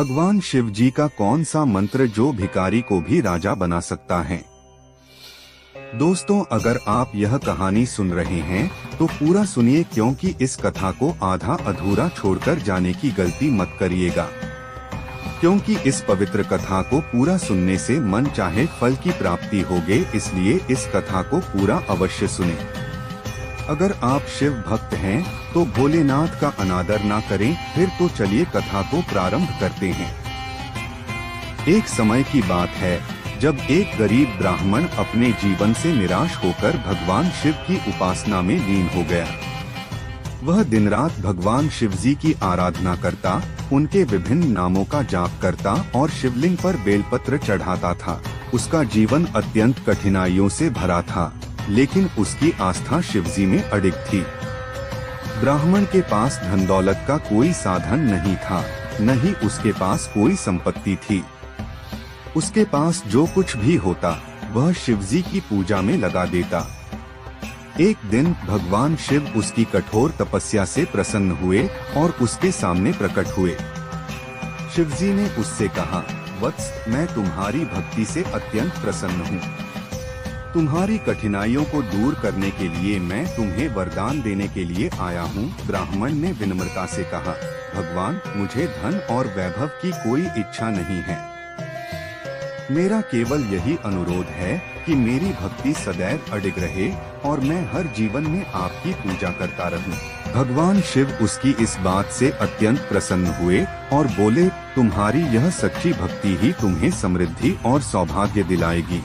भगवान शिव जी का कौन सा मंत्र जो भिखारी को भी राजा बना सकता है। दोस्तों, अगर आप यह कहानी सुन रहे हैं तो पूरा सुनिए, क्योंकि इस कथा को आधा अधूरा छोड़कर जाने की गलती मत करिएगा, क्योंकि इस पवित्र कथा को पूरा सुनने से मन चाहे फल की प्राप्ति होगे। इसलिए इस कथा को पूरा अवश्य सुने। अगर आप शिव भक्त हैं तो भोलेनाथ का अनादर ना करें। फिर तो चलिए कथा को प्रारंभ करते हैं। एक समय की बात है जब एक गरीब ब्राह्मण अपने जीवन से निराश होकर भगवान शिव की उपासना में लीन हो गया। वह दिन रात भगवान शिव जी की आराधना करता, उनके विभिन्न नामों का जाप करता और शिवलिंग पर बेलपत्र चढ़ाता था। उसका जीवन अत्यंत कठिनाइयों से भरा था, लेकिन उसकी आस्था शिवजी में अडिग थी। ब्राह्मण के पास धन दौलत का कोई साधन नहीं था, न ही उसके पास कोई संपत्ति थी। उसके पास जो कुछ भी होता वह शिवजी की पूजा में लगा देता। एक दिन भगवान शिव उसकी कठोर तपस्या से प्रसन्न हुए और उसके सामने प्रकट हुए। शिवजी ने उससे कहा, वत्स, मैं तुम्हारी भक्ति से अत्यंत प्रसन्न हूँ। तुम्हारी कठिनाइयों को दूर करने के लिए मैं तुम्हें वरदान देने के लिए आया हूँ। ब्राह्मण ने विनम्रता से कहा, भगवान, मुझे धन और वैभव की कोई इच्छा नहीं है। मेरा केवल यही अनुरोध है कि मेरी भक्ति सदैव अडिग रहे और मैं हर जीवन में आपकी पूजा करता रहूं। भगवान शिव उसकी इस बात से अत्यंत प्रसन्न हुए और बोले, तुम्हारी यह सच्ची भक्ति ही तुम्हें समृद्धि और सौभाग्य दिलाएगी।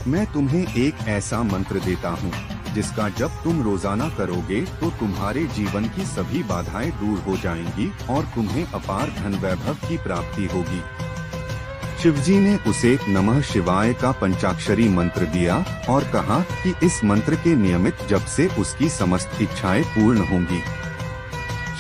मैं तुम्हें एक ऐसा मंत्र देता हूँ जिसका जब तुम रोजाना करोगे तो तुम्हारे जीवन की सभी बाधाएं दूर हो जाएंगी और तुम्हें अपार धन वैभव की प्राप्ति होगी। शिवजी ने उसे नमः शिवाय का पंचाक्षरी मंत्र दिया और कहा कि इस मंत्र के नियमित जप से उसकी समस्त इच्छाएं पूर्ण होंगी।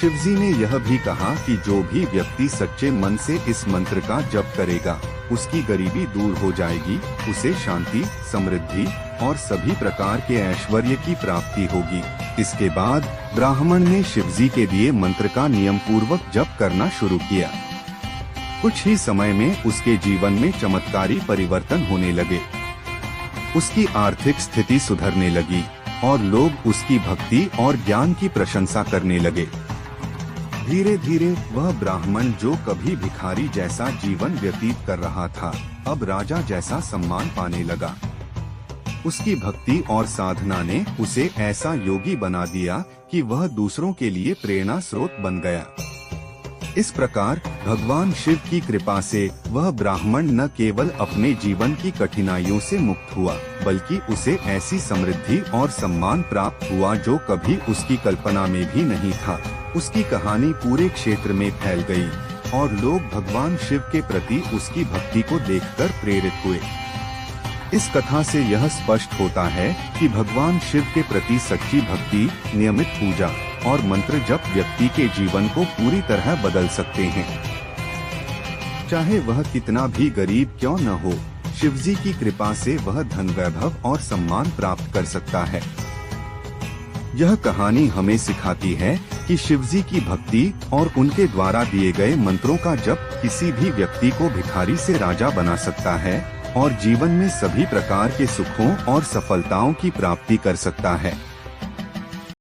शिवजी ने यह भी कहा कि जो भी व्यक्ति सच्चे मन से इस मंत्र का जप करेगा उसकी गरीबी दूर हो जाएगी, उसे शांति, समृद्धि और सभी प्रकार के ऐश्वर्य की प्राप्ति होगी। इसके बाद ब्राह्मण ने शिवजी के दिए मंत्र का नियम पूर्वक जप करना शुरू किया। कुछ ही समय में उसके जीवन में चमत्कारी परिवर्तन होने लगे। उसकी आर्थिक स्थिति सुधरने लगी और लोग उसकी भक्ति और ज्ञान की प्रशंसा करने लगे। धीरे धीरे वह ब्राह्मण जो कभी भिखारी जैसा जीवन व्यतीत कर रहा था, अब राजा जैसा सम्मान पाने लगा। उसकी भक्ति और साधना ने उसे ऐसा योगी बना दिया कि वह दूसरों के लिए प्रेरणा स्रोत बन गया। इस प्रकार भगवान शिव की कृपा से वह ब्राह्मण न केवल अपने जीवन की कठिनाइयों से मुक्त हुआ, बल्कि उसे ऐसी समृद्धि और सम्मान प्राप्त हुआ जो कभी उसकी कल्पना में भी नहीं था। उसकी कहानी पूरे क्षेत्र में फैल गई और लोग भगवान शिव के प्रति उसकी भक्ति को देखकर प्रेरित हुए। इस कथा से यह स्पष्ट होता है कि भगवान शिव के प्रति सच्ची भक्ति, नियमित पूजा और मंत्र जप व्यक्ति के जीवन को पूरी तरह बदल सकते हैं। चाहे वह कितना भी गरीब क्यों न हो, शिवजी की कृपा से वह धन वैभव और सम्मान प्राप्त कर सकता है। यह कहानी हमें सिखाती है कि शिवजी की भक्ति और उनके द्वारा दिए गए मंत्रों का जप किसी भी व्यक्ति को भिखारी से राजा बना सकता है और जीवन में सभी प्रकार के सुखों और सफलताओं की प्राप्ति कर सकता है।